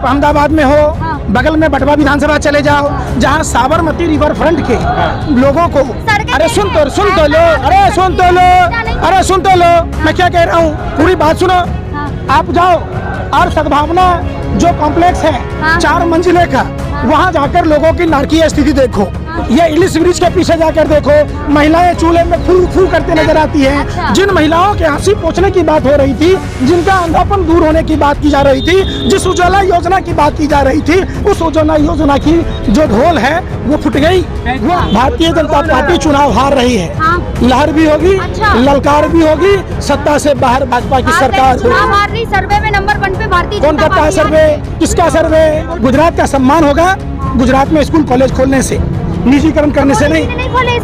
आप अहमदाबाद में हो, बगल में बटवा विधानसभा चले जाओ, जहाँ साबरमती रिवर फ्रंट के लोगों को, अरे सुन तो लो, अरे सुन तो लो, मैं क्या कह रहा हूँ, पूरी बात सुनो। आप जाओ और सद्भावना जो कॉम्प्लेक्स है 4 मंजिले का, वहाँ जाकर लोगों की नारकीय स्थिति देखो। ये इलिस ब्रिज के पीछे जाकर देखो, महिलाएं चूल्हे में फू करते नजर आती हैं। जिन महिलाओं के हंसी पोंछने की बात हो रही थी, जिनका अंधापन दूर होने की बात की जा रही थी, जिस उज्ज्वला योजना की बात की जा रही थी, उस उज्ज्वला योजना की जो ढोल है वो फुट गई। वो भारतीय जनता पार्टी चुनाव हार रही है, लहर भी होगी, ललकार भी होगी, सत्ता से बाहर भाजपा की सरकार। सर्वे में नंबर 1 पे भारतीय कौन करता है सर्वे? किसका सर्वे? गुजरात का सम्मान होगा। गुजरात में स्कूल कॉलेज खोलने से, निजीकरण करने से नहीं।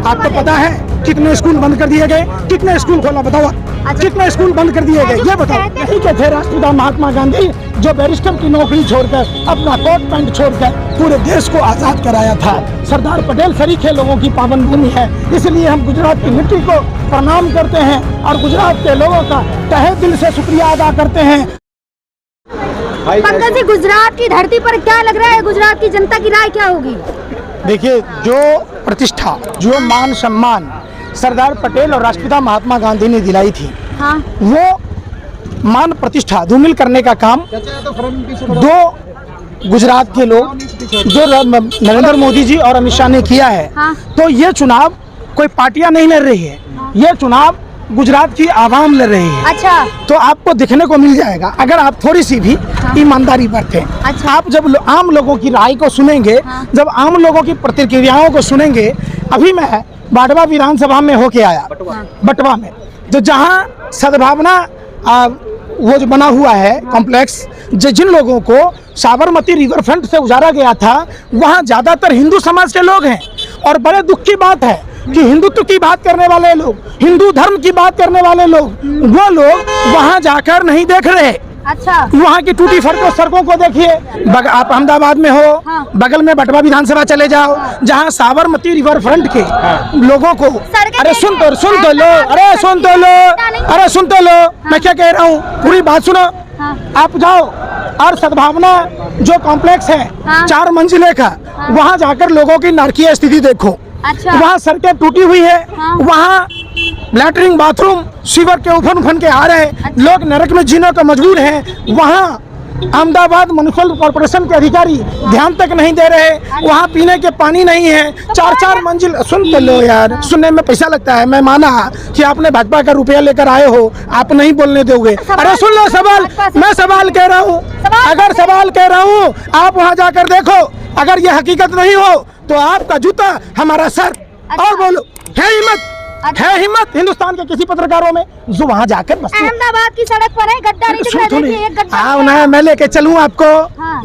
आपको पता है कितने स्कूल बंद कर दिए गए? कितने स्कूल खोला बताओ? कितने स्कूल बंद कर दिए गए ये बताओ? यही के थे राष्ट्रपिता महात्मा गांधी, जो बैरिस्टर की नौकरी छोड़कर, अपना कोट पैंट छोड़कर पूरे देश को आजाद कराया था। सरदार पटेल शरीके लोगों की पावन भूमि है, इसलिए हम गुजरात की मिट्टी को प्रणाम करते हैं और गुजरात के लोगों का तहे दिल से शुक्रिया अदा करते हैं। पंकज जी, गुजरात की धरती पर क्या लग रहा है, गुजरात की जनता की राय क्या होगी? देखिए, जो प्रतिष्ठा, जो मान सम्मान सरदार पटेल और राष्ट्रपिता महात्मा गांधी ने दिलाई थी, वो मान प्रतिष्ठा धूमिल करने का काम दो गुजरात के लोग, जो नरेंद्र मोदी जी और अमित शाह ने किया है। तो ये चुनाव कोई पार्टियां नहीं लड़ रही है, ये चुनाव गुजरात की आवाम लड़ रही है। अच्छा, तो आपको दिखने को मिल जाएगा अगर आप थोड़ी सी भी ईमानदारी बरतें। अच्छा। आप जब आम लोगों की राय को सुनेंगे, जब आम लोगों की प्रतिक्रियाओं को सुनेंगे। अभी मैं बाटवा विधानसभा में होके आया, बटवा में, तो जहाँ सद्भावना वो जो बना हुआ है कॉम्प्लेक्स, जिन लोगों को साबरमती रिवर फ्रंट से उजाड़ा गया था, वहाँ ज़्यादातर हिंदू समाज के लोग हैं। और बड़े दुख की बात है कि हिंदुत्व की बात करने वाले लोग, हिंदू धर्म की बात करने वाले लोग, वो लोग वहाँ जाकर नहीं देख रहे। अच्छा, वहाँ की टूटी फटको सड़कों को देखिए। आप अहमदाबाद में हो, बगल में बटवा विधानसभा चले जाओ, जहाँ साबरमती रिवर फ्रंट के लोगों को, अरे सुन तो लो, मैं क्या कह रहा हूँ, पूरी बात सुनो। आप जाओ और सद्भावना जो कॉम्प्लेक्स है 4 मंजिले का, वहाँ जाकर लोगों की नारकीय स्थिति देखो। अच्छा। वहाँ सड़कें टूटी हुई है, वहाँ लैटरिन बाथरूम सीवर के उफन के आ रहे हैं। अच्छा। लोग नरक में जीने को मजबूर हैं। वहाँ अहमदाबाद म्युनिसिपल कॉर्पोरेशन के अधिकारी ध्यान तक नहीं दे रहे। वहाँ पीने के पानी नहीं है। 4-4 मंजिल, सुन तो लो यार, सुनने में पैसा लगता है। मैं माना कि आपने भाजपा का रुपया लेकर आए हो, आप नहीं बोलने दोगे। अरे सुन लो सवाल, मैं सवाल कह रहा हूँ, अगर सवाल कह रहा हूँ, आप वहाँ जाकर देखो। अगर ये हकीकत नहीं हो तो आपका जूता हमारा सर। और बोलो, है हिम्मत हिंदुस्तान के किसी पत्रकारों में जो वहाँ जाकर अहमदाबाद की सड़क पर है गड्ढा नहीं, ना मैं लेके चलूँ आपको।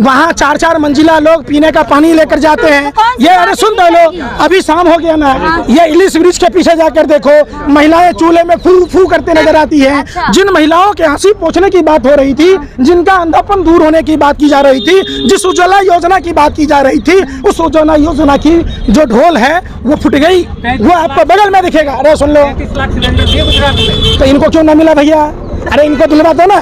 वहाँ 4-4 मंजिला लोग पीने का पानी लेकर जाते हैं। ये अरे सुन तो लो, अभी शाम हो गया ना, ये इलिस ब्रिज के पीछे जाकर देखो, महिलाएं चूल्हे में फू करते नजर आती हैं। जिन महिलाओं के हंसी पोंछने की बात हो रही थी, जिनका अंधापन दूर होने की बात की जा रही थी, जिस उज्ज्वला योजना की बात की जा रही थी, उस उज्ज्वला योजना की जो ढोल है वो फुट गई। वो आपको बगल में दिखेगा। अरे सुन लो, 30 लाख सिलेंडर दिए गुजरात में, तो इनको क्यों ना मिला भैया? अरे इनको दिलवा दो ना।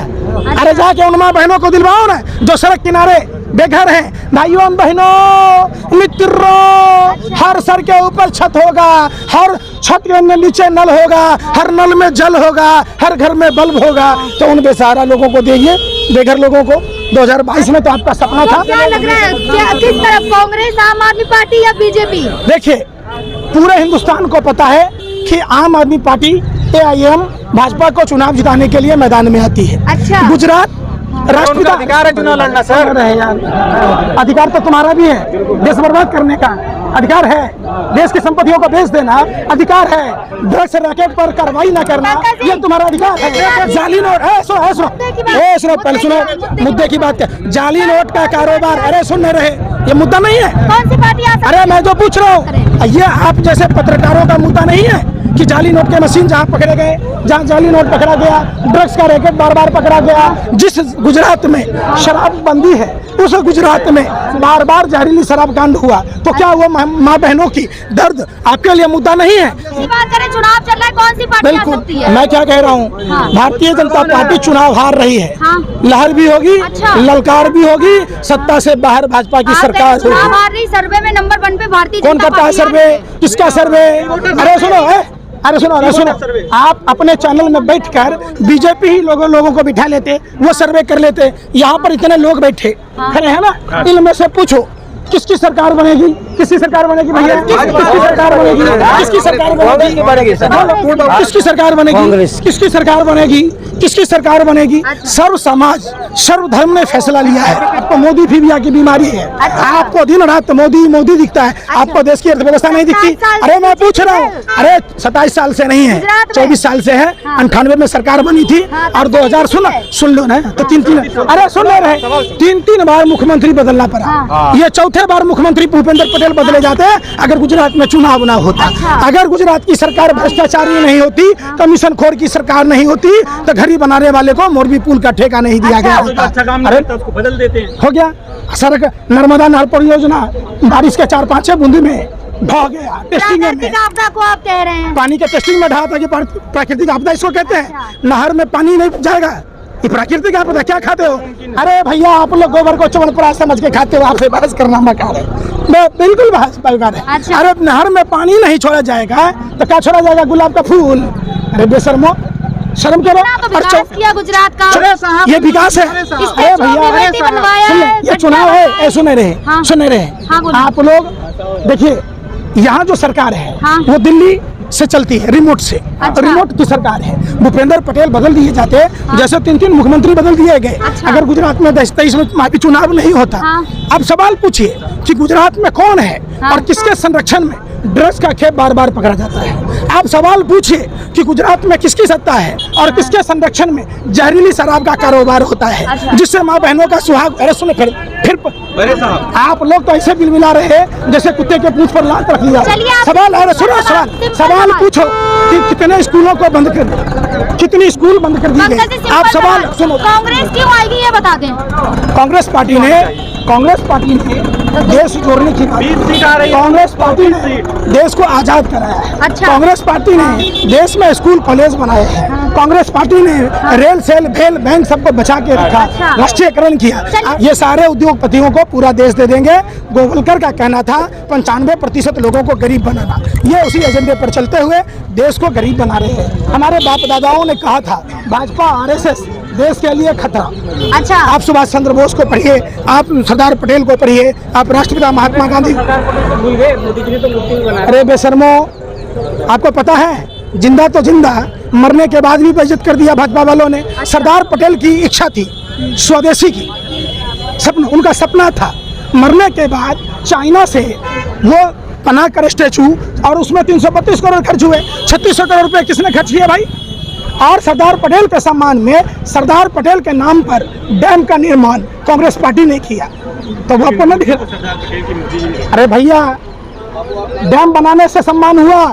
अरे जाके उन माँ बहनों को दिलवाओ ना जो सड़क किनारे बेघर हैं। भाइयों बहनों मित्रों, हर सर के ऊपर छत होगा, हर छत के नीचे नल होगा, हर नल में जल होगा, हर घर में बल्ब होगा। तो उन बेसहारा लोगों को देखिए, बेघर लोगों को। 2022 में तो आपका सपना था। क्या लग रहा है, किस तरफ, कांग्रेस, आम आदमी पार्टी या बीजेपी? देखिए, पूरे हिंदुस्तान को पता है कि आम आदमी पार्टी AIM भाजपा को चुनाव जिताने के लिए मैदान में आती है। अच्छा। गुजरात राष्ट्रपिता अधिकार है चुनाव लड़ना सर। यार, अधिकार तो तुम्हारा भी है, देश बर्बाद करने का अधिकार है, देश की संपत्तियों को बेच देना अधिकार है, ड्रग्स रैकेट पर कार्रवाई न करना ये तुम्हारा अधिकार है। जाली नोट, सुनो पहले सुनो, मुद्दे की बात कर। जाली नोट का कारोबार, अरे सुन रहे, ये मुद्दा नहीं है। कौन सी पार्टी? अरे मैं जो पूछ रहा हूँ, ये आप जैसे पत्रकारों का मुद्दा नहीं है कि जाली नोट के मशीन जहाँ पकड़े गए, जहाँ जाली नोट पकड़ा गया, ड्रग्स का रैकेट बार पकड़ा गया। जिस गुजरात में शराब बंदी है, उस गुजरात में बार बार जहरीली शराब कांड हुआ, तो क्या वो माँ बहनों की दर्द आपके लिए मुद्दा नहीं है? बात करें, चुनाव चल रहा है, कौन सी पार्टी आ सकती है? मैं क्या कह रहा हूँ, हाँ। भारतीय जनता पार्टी चुनाव हार रही है। हाँ। लहर भी होगी, अच्छा। ललकार भी होगी, सत्ता से बाहर भाजपा की सरकार चुनाव होगी। हार रही, सर्वे में नंबर 1 पे भारतीय कौन जनता करता है पार्टी आ सर्वे? रही है। किसका सर्वे? अरे सुनो, आप अपने चैनल में बैठकर बीजेपी ही लोगों को बिठा लेते, वो सर्वे कर लेते। यहाँ पर इतने लोग बैठे खड़े हैं ना, इनमें से पूछो किसकी सरकार बनेगी? किसकी सरकार बनेगी भैया? किसकी सरकार बनेगी? किसकी सरकार बनेगी? किसकी सरकार बनेगी? किसकी सरकार बनेगी? किसकी सरकार बनेगी? सर्व समाज, सर्व धर्म ने फैसला लिया है। आपको मोदी फीबिया की बीमारी है, आपको दिन रात मोदी मोदी दिखता है, आपको देश की अर्थव्यवस्था नहीं दिखती। अरे मैं पूछ रहा हूँ, अरे 27 साल से नहीं है, 24 साल से है। 98 में सरकार बनी थी और 2000 सुन लो ना, तो अरे सुन ले रहे, 3 बार मुख्यमंत्री बदलना पड़ा। ये चौथे बार मुख्यमंत्री भूपेंद्र पटेल बदले जाते हैं अगर गुजरात में चुनाव ना होता। अगर गुजरात की सरकार भ्रष्टाचारी नहीं होती, कमीशन खोर की सरकार नहीं होती, तो घड़ी बनाने वाले को मोरबी पुल का ठेका नहीं दिया गया होता। अरे बदल देते हैं, हो गया। सड़क नर्मदा नहर परियोजना बारिश के 4-5 बूंद में ढह गया। टेस्टिंग में आपदा को आप कह रहे हैं, पानी के टेस्टिंग में ढहा था कि प्राकृतिक आपदा इसको कहते हैं। नहर में पानी नहीं जाएगा, ये प्राकृतिक आपदा। क्या खाते हो? अरे भैया आप लोग गोबर को च्यवनप्राश समझ के खाते हो, आपसे बहस करना मकार है। मैं बिल्कुल बहस बेकार है। अरे नहर में पानी नहीं छोड़ा जाएगा तो क्या छोड़ा जाएगा? गुलाब का फूल। अरे बेशर्मो, शर्म करो। किया गुजरात का, ये विकास है। अरे भैया ये चुनाव है, सुने रहे आप लोग। देखिए यहाँ जो सरकार है वो दिल्ली से चलती है, रिमोट से। रिमोट की सरकार है। भूपेंद्र पटेल बदल दिए जाते, जैसे 3 मुख्यमंत्री बदल दिए गए। अगर गुजरात में 23 में चुनाव नहीं होता, अब सवाल पूछिए कि गुजरात में कौन है और किसके संरक्षण में ड्रग्स का खेप बार बार पकड़ा जाता है। आप सवाल पूछिए कि गुजरात में किसकी सत्ता है और किसके संरक्षण में जहरीली शराब का कारोबार होता है, जिससे माँ बहनों का सुहाग। अरे सुनो, फिर आप लोग तो ऐसे बिलबिला रहे हैं जैसे कुत्ते के पूंछ पर लात रख लिया। सवाल, अरे सुनो, सवाल पूछो कि कितने स्कूलों को बंद कर दिया, कितनी स्कूल बंद कर दी गई। आप सवाल सुनो, कांग्रेस क्यों आएगी ये बता दें। कांग्रेस पार्टी ने देश जोड़ने की बात, कांग्रेस पार्टी ने देश को आजाद कराया है। कांग्रेस पार्टी ने देश में स्कूल कॉलेज बनाए हैं। कांग्रेस पार्टी ने रेल सेल भेल बैंक सबको बचा के रखा, राष्ट्रीयकरण किया। ये सारे उद्योगपतियों को पूरा देश दे देंगे। गोवलकर का कहना था 95% लोगों को गरीब बनाना। ये उसी एजेंडे पर चलते हुए देश को गरीब बना रहे हैं। हमारे बाप दादाओं ने कहा था भाजपा RSS देश के लिए खतरा। आप सुभाष चंद्र बोस को पढ़िए, आप सरदार पटेल को पढ़िए, आप राष्ट्रपिता महात्मा गांधी। अरे बेशर्मो, आपको पता है जिंदा तो जिंदा, मरने के बाद भी बेइज्जत कर दिया भाजपा वालों ने। सरदार पटेल की इच्छा थी स्वदेशी की, सपना, उनका सपना था मरने के बाद चाइना से वो बना कर स्टैचू, और उसमें 332 करोड़ खर्च हुए। 3600 करोड़ रुपए किसने खर्च किए भाई? और सरदार पटेल के सम्मान में, सरदार पटेल के नाम पर डैम का निर्माण कांग्रेस पार्टी ने किया, तो वो आपको नहीं दिख रहा? अरे भैया, डैम बनाने से सम्मान हुआ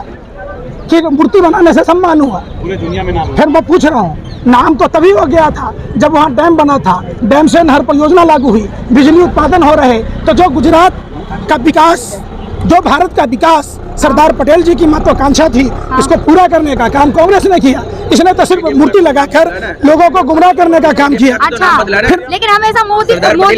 कि मूर्ति बनाने से सम्मान हुआ? पूरे दुनिया में नाम। फिर मैं पूछ रहा हूँ, नाम तो तभी हो गया था जब वहाँ डैम बना था, डैम से नहर परियोजना लागू हुई, बिजली उत्पादन हो रहे। तो जो गुजरात का विकास, जो भारत का विकास सरदार पटेल जी की महत्वाकांक्षा थी, उसको पूरा करने का काम कांग्रेस ने किया। इसने तो सिर्फ मूर्ति लगाकर लोगों को गुमराह करने का काम किया। लेकिन हमेशा मोदी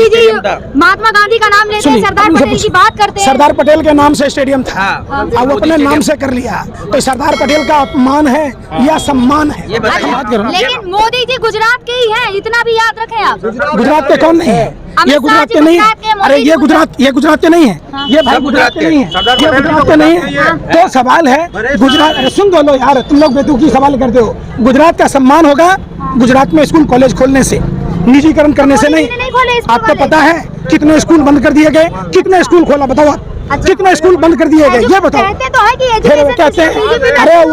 जी महात्मा गांधी का नाम लेते हैं, सरदार पटेल की बात करते हैं। सरदार पटेल के नाम से स्टेडियम था, अब वो अपने नाम से कर लिया, तो सरदार पटेल का अपमान है या सम्मान है? लेकिन मोदी जी गुजरात के ही हैं, इतना भी याद रखें आप। गुजरात के कौन नहीं है? ये गुजरात के नहीं है। अरे ये गुजरात के नहीं है, ये भाई गुजरात के नहीं है, ये गुजरात के नहीं है। तो सवाल है गुजरात, अरे सुन दो लो यार, तुम लोग बेतुकी सवाल करते हो। गुजरात का सम्मान होगा गुजरात में स्कूल कॉलेज खोलने से, निजीकरण करने से नहीं। आपको पता है कितने स्कूल बंद कर दिए गए? कितने स्कूल खोला बताओ आप? कितने स्कूल बंद कर दिए गए ये बताओ? फिर वो कहते हैं, अरे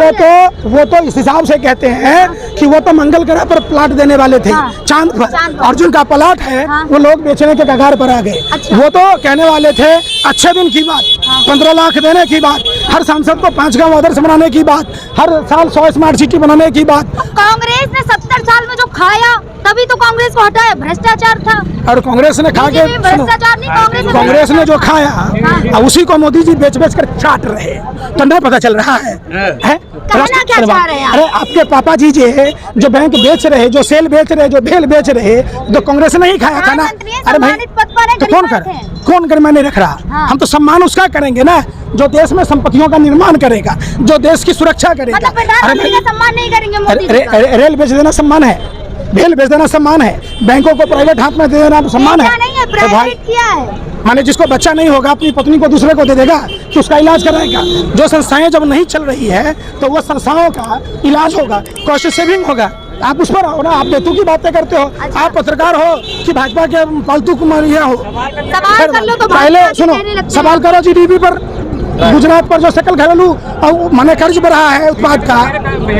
वो तो इस हिसाब से कहते हैं कि वो तो मंगल ग्रह पर प्लाट देने वाले थे, चांद पर। अर्जुन का प्लाट है, वो लोग बेचने के कगार पर आ गए। वो तो कहने वाले थे अच्छे दिन की बात, 15 लाख देने की बात, हर सांसद को 5 गांव आदर्श बनाने की बात, हर साल 100 स्मार्ट सिटी बनाने की बात। कांग्रेस ने 70 साल में जो खाया तभी तो कांग्रेस को हटाया, भ्रष्टाचार था। और कांग्रेस ने खा के, भ्रष्टाचार नहीं, कांग्रेस ने जो खाया उसी को मोदी जी बेच बेच कर चाट रहे, तो नहीं पता चल रहा है? कहना क्या चाह रहे हैं आप? अरे आपके पापा जी जो बैंक बेच रहे, जो सेल बेच रहे, जो भेल बेच रहे, तो कांग्रेस ने ही खाया था ना। अरे भाई तो कौन कर मैं नहीं रख रहा। हम तो सम्मान उसका करेंगे ना जो देश में संपत्तियों का निर्माण करेगा, जो देश की सुरक्षा करेगा। मतलब प्रधानमंत्री का सम्मान नहीं करेंगे मोदी जी का? रेल बेच देना सम्मान है, भेल बेच देना सम्मान है, बैंकों को प्राइवेट हाथ में दे देना सम्मान है। प्राइवेट किया है माने जिसको बच्चा नहीं होगा अपनी पत्नी को दूसरे को दे देगा कि उसका इलाज कराएगा। जो संस्थाएं जब नहीं चल रही है तो वह संस्थाओं का इलाज होगा, कॉस्ट सेविंग होगा। आप उस पर आओ ना, आप बेतु की बातें करते हो। अच्छा। आप पत्रकार हो कि भाजपा के पालतू कुमारियां हो? सवाल कर लो तो पहले सुनो, सवाल करो जीडीपी पर, गुजरात पर जो सकल घरेलू माने कर्ज बढ़ा है उत्पाद का।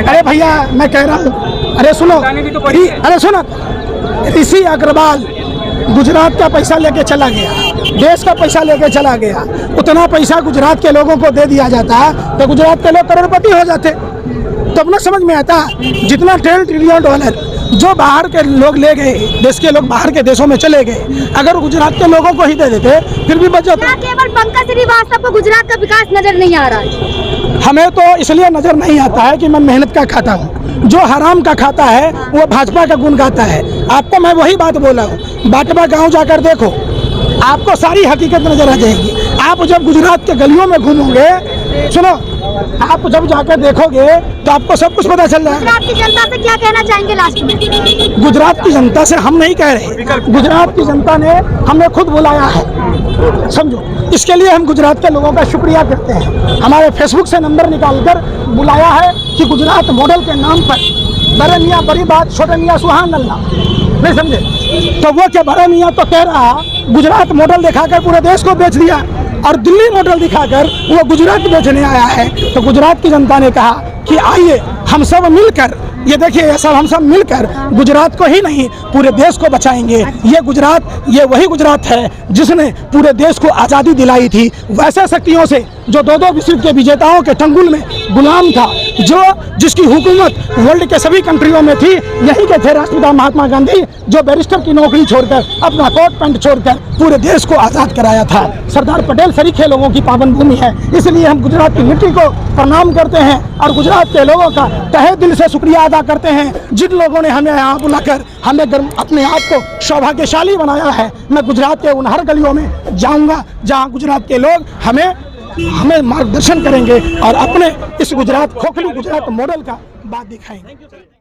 अरे भैया मैं कह रहा हूँ, अरे सुनो ऋषि अग्रवाल गुजरात का पैसा लेके चला गया, देश का पैसा लेके चला गया। उतना पैसा गुजरात के लोगों को दे दिया जाता तो गुजरात के लोग करोड़पति हो जाते। तब ना समझ में आता जितना $10 ट्रिलियन जो बाहर के लोग ले गए, देश के लोग बाहर के देशों में चले गए, अगर गुजरात के लोगों को ही दे देते फिर भी बच जाता। केवल पंकज श्रीवास्तव को गुजरात का विकास नजर नहीं आ रहा है? हमें तो इसलिए नजर नहीं आता है कि मैं मेहनत का खाता हूँ, जो हराम का खाता है वो भाजपा का गुण गाता है। आपको मैं वही बात बोला हूँ, बाटवा गांव जाकर देखो, आपको सारी हकीकत नजर आ जाएगी। आप जब गुजरात के गलियों में घूमोगे, सुनो, आप जब जाकर देखोगे तो आपको सब कुछ पता चल जाएगा। गुजरात की जनता से क्या कहना चाहेंगे लास्ट में? गुजरात की जनता से हम नहीं कह रहे, गुजरात की जनता ने हमें खुद बुलाया है, समझो। इसके लिए हम गुजरात के लोगों का शुक्रिया करते हैं। हमारे फेसबुक से नंबर निकालकर बुलाया है कि गुजरात मॉडल के नाम पर बड़े मियाँ बड़ी बात, छोटे मियाँ सुहान अल्लाह, नहीं समझे? तो वो क्या बड़ा मियाँ तो कह रहा गुजरात मॉडल दिखाकर पूरे देश को बेच दिया और दिल्ली मॉडल दिखाकर वो गुजरात बेचने आया है। तो गुजरात की जनता ने कहा कि आइए हम सब मिलकर, ये देखिए ये सब हम सब मिलकर गुजरात को ही नहीं पूरे देश को बचाएंगे। ये गुजरात, ये वही गुजरात है जिसने पूरे देश को आज़ादी दिलाई थी। वैसे शक्तियों से जो 2-2 विश्व के विजेताओं के चंगुल में गुलाम था, जिसकी हुकूमत वर्ल्ड के सभी कंट्रियों में थी, यहीं के थे राष्ट्रपिता महात्मा गांधी, जो बैरिस्टर की नौकरी छोड़कर अपना कोट पैंट छोड़कर पूरे देश को आज़ाद कराया था। सरदार पटेल सरीखे लोगों की पावन भूमि है, इसलिए हम गुजरात की मिट्टी को प्रणाम करते हैं और गुजरात के लोगों का तहे दिल से शुक्रिया अदा करते हैं जिन लोगों ने हमें यहाँ बुलाकर हमें अपने आप को सौभाग्यशाली बनाया है। मैं गुजरात के उन हर गलियों में जाऊँगा जहाँ गुजरात के लोग हमें मार्गदर्शन करेंगे और अपने इस गुजरात खोखली गुजरात मॉडल का बात दिखाएंगे।